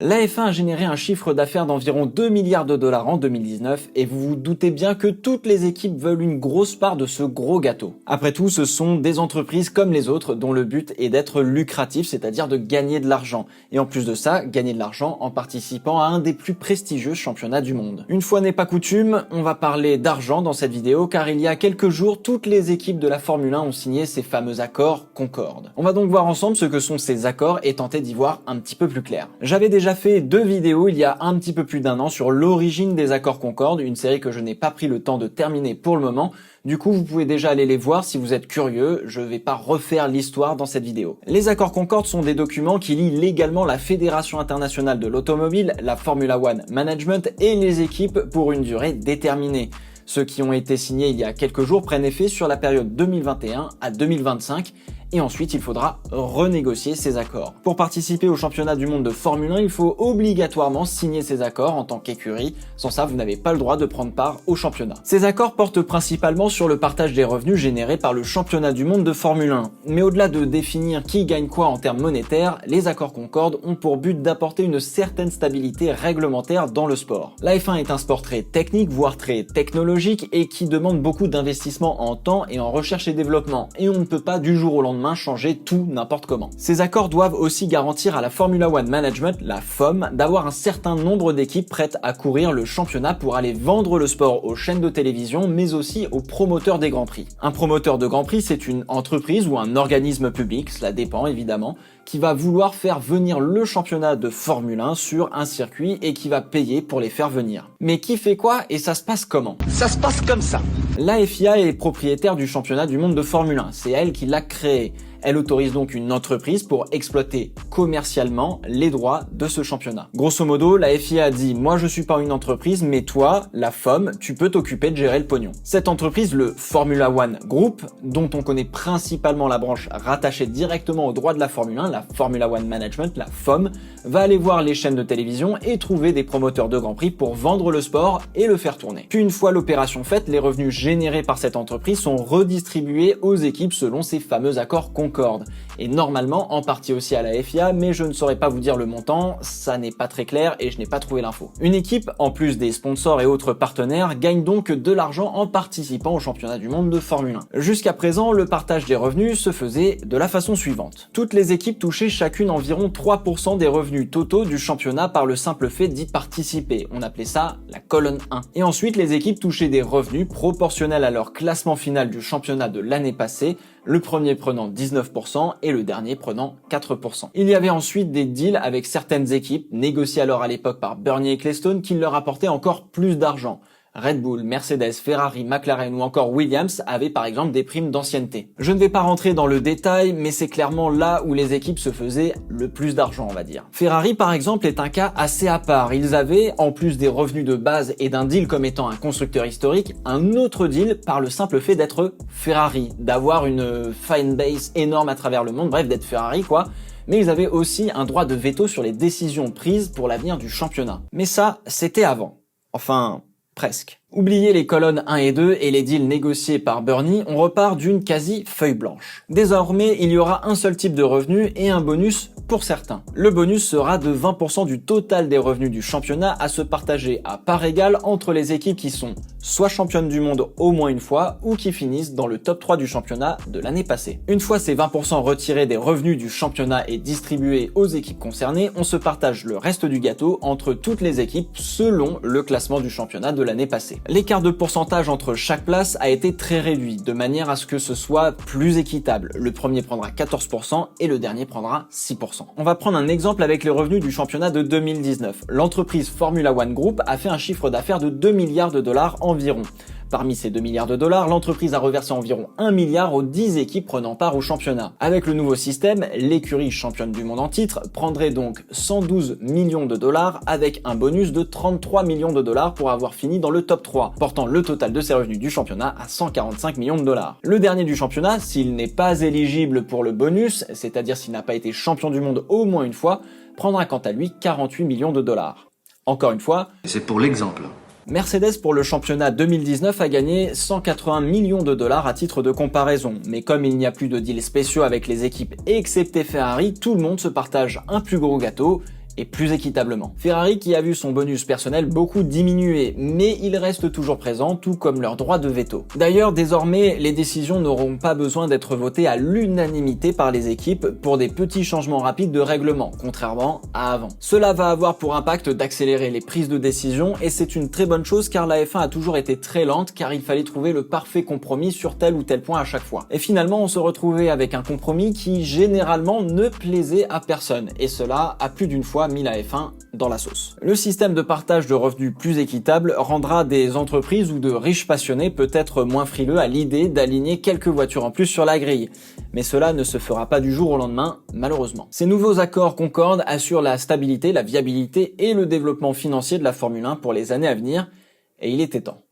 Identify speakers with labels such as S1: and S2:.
S1: La F1 a généré un chiffre d'affaires d'environ 2 milliards de dollars en 2019 et vous vous doutez bien que toutes les équipes veulent une grosse part de ce gros gâteau. Après tout, ce sont des entreprises comme les autres dont le but est d'être lucratif, c'est-à-dire de gagner de l'argent. Et en plus de ça, gagner de l'argent en participant à un des plus prestigieux championnats du monde. Une fois n'est pas coutume, on va parler d'argent dans cette vidéo car il y a quelques jours, toutes les équipes de la Formule 1 ont signé ces fameux accords Concorde. On va donc voir ensemble ce que sont ces accords et tenter d'y voir un petit peu plus clair. J'avais déjà fait 2 vidéos il y a un petit peu plus d'un an sur l'origine des accords Concorde, une série que je n'ai pas pris le temps de terminer pour le moment. Du coup, vous pouvez déjà aller les voir si vous êtes curieux, je vais pas refaire l'histoire dans cette vidéo. Les accords Concorde sont des documents qui lient légalement la Fédération internationale de l'automobile, la Formula One Management et les équipes pour une durée déterminée. Ceux qui ont été signés il y a quelques jours prennent effet sur la période 2021 à 2025 et ensuite il faudra renégocier ces accords. Pour participer au championnat du monde de Formule 1, il faut obligatoirement signer ces accords en tant qu'écurie, sans ça vous n'avez pas le droit de prendre part au championnat. Ces accords portent principalement sur le partage des revenus générés par le championnat du monde de Formule 1, mais au-delà de définir qui gagne quoi en termes monétaires, les accords Concorde ont pour but d'apporter une certaine stabilité réglementaire dans le sport. La F1 est un sport très technique, voire très technologique, et qui demande beaucoup d'investissement en temps et en recherche et développement, et on ne peut pas du jour au lendemain changer tout n'importe comment. Ces accords doivent aussi garantir à la Formula One Management, la FOM, d'avoir un certain nombre d'équipes prêtes à courir le championnat pour aller vendre le sport aux chaînes de télévision, mais aussi aux promoteurs des Grands Prix. Un promoteur de Grands Prix, c'est une entreprise ou un organisme public, cela dépend évidemment, qui va vouloir faire venir le championnat de Formule 1 sur un circuit et qui va payer pour les faire venir. Mais qui fait quoi et ça se passe comment?
S2: Ça se passe comme ça.
S1: La FIA est propriétaire du championnat du monde de Formule 1, c'est elle qui l'a créé. Elle autorise donc une entreprise pour exploiter commercialement les droits de ce championnat. Grosso modo, la FIA a dit « Moi je suis pas une entreprise, mais toi, la FOM, tu peux t'occuper de gérer le pognon ». Cette entreprise, le Formula One Group, dont on connaît principalement la branche rattachée directement aux droits de la Formule 1, la Formula One Management, la FOM, va aller voir les chaînes de télévision et trouver des promoteurs de Grand Prix pour vendre le sport et le faire tourner. Puis une fois l'opération faite, les revenus générés par cette entreprise sont redistribués aux équipes selon ces fameux accords Concorde. Et normalement en partie aussi à la FIA, mais je ne saurais pas vous dire le montant, ça n'est pas très clair et je n'ai pas trouvé l'info. Une équipe, en plus des sponsors et autres partenaires, gagne donc de l'argent en participant au championnat du monde de Formule 1. Jusqu'à présent, le partage des revenus se faisait de la façon suivante. Toutes les équipes touchaient chacune environ 3% des revenus totaux du championnat par le simple fait d'y participer. On appelait ça la colonne 1. Et ensuite, les équipes touchaient des revenus proportionnels à leur classement final du championnat de l'année passée, le premier prenant 19% et le dernier prenant 4%. Il y avait ensuite des deals avec certaines équipes, négociés alors à l'époque par Bernie Ecclestone, qui leur apportaient encore plus d'argent. Red Bull, Mercedes, Ferrari, McLaren ou encore Williams avaient par exemple des primes d'ancienneté. Je ne vais pas rentrer dans le détail, mais c'est clairement là où les équipes se faisaient le plus d'argent, on va dire. Ferrari par exemple est un cas assez à part. Ils avaient, en plus des revenus de base et d'un deal comme étant un constructeur historique, un autre deal par le simple fait d'être Ferrari, d'avoir une fanbase énorme à travers le monde, bref d'être Ferrari quoi. Mais ils avaient aussi un droit de veto sur les décisions prises pour l'avenir du championnat. Mais ça, c'était avant. Enfin, presque. Oubliez les colonnes 1 et 2 et les deals négociés par Bernie, on repart d'une quasi feuille blanche. Désormais, il y aura un seul type de revenu et un bonus pour certains. Le bonus sera de 20% du total des revenus du championnat à se partager à part égale entre les équipes qui sont soit championnes du monde au moins une fois ou qui finissent dans le top 3 du championnat de l'année passée. Une fois ces 20% retirés des revenus du championnat et distribués aux équipes concernées, on se partage le reste du gâteau entre toutes les équipes selon le classement du championnat de l'année passée. L'écart de pourcentage entre chaque place a été très réduit, de manière à ce que ce soit plus équitable. Le premier prendra 14% et le dernier prendra 6%. On va prendre un exemple avec les revenus du championnat de 2019. L'entreprise Formula One Group a fait un chiffre d'affaires de 2 milliards de dollars environ. Parmi ces 2 milliards de dollars, l'entreprise a reversé environ 1 milliard aux 10 équipes prenant part au championnat. Avec le nouveau système, l'écurie championne du monde en titre prendrait donc 112 millions de dollars avec un bonus de 33 millions de dollars pour avoir fini dans le top 3, portant le total de ses revenus du championnat à 145 millions de dollars. Le dernier du championnat, s'il n'est pas éligible pour le bonus, c'est-à-dire s'il n'a pas été champion du monde au moins une fois, prendra quant à lui 48 millions de dollars. Encore une fois,
S2: C'est pour l'exemple.
S1: Mercedes pour le championnat 2019 a gagné 180 millions de dollars à titre de comparaison, mais comme il n'y a plus de deals spéciaux avec les équipes excepté Ferrari, tout le monde se partage un plus gros gâteau et plus équitablement. Ferrari qui a vu son bonus personnel beaucoup diminuer, mais il reste toujours présent, tout comme leur droit de veto. D'ailleurs, désormais, les décisions n'auront pas besoin d'être votées à l'unanimité par les équipes pour des petits changements rapides de règlement, contrairement à avant. Cela va avoir pour impact d'accélérer les prises de décision et c'est une très bonne chose car la F1 a toujours été très lente car il fallait trouver le parfait compromis sur tel ou tel point à chaque fois. Et finalement, on se retrouvait avec un compromis qui généralement ne plaisait à personne et cela a plus d'une fois mis la F1 dans la sauce. Le système de partage de revenus plus équitable rendra des entreprises ou de riches passionnés peut-être moins frileux à l'idée d'aligner quelques voitures en plus sur la grille. Mais cela ne se fera pas du jour au lendemain, malheureusement. Ces nouveaux accords Concorde assurent la stabilité, la viabilité et le développement financier de la Formule 1 pour les années à venir, et il était temps.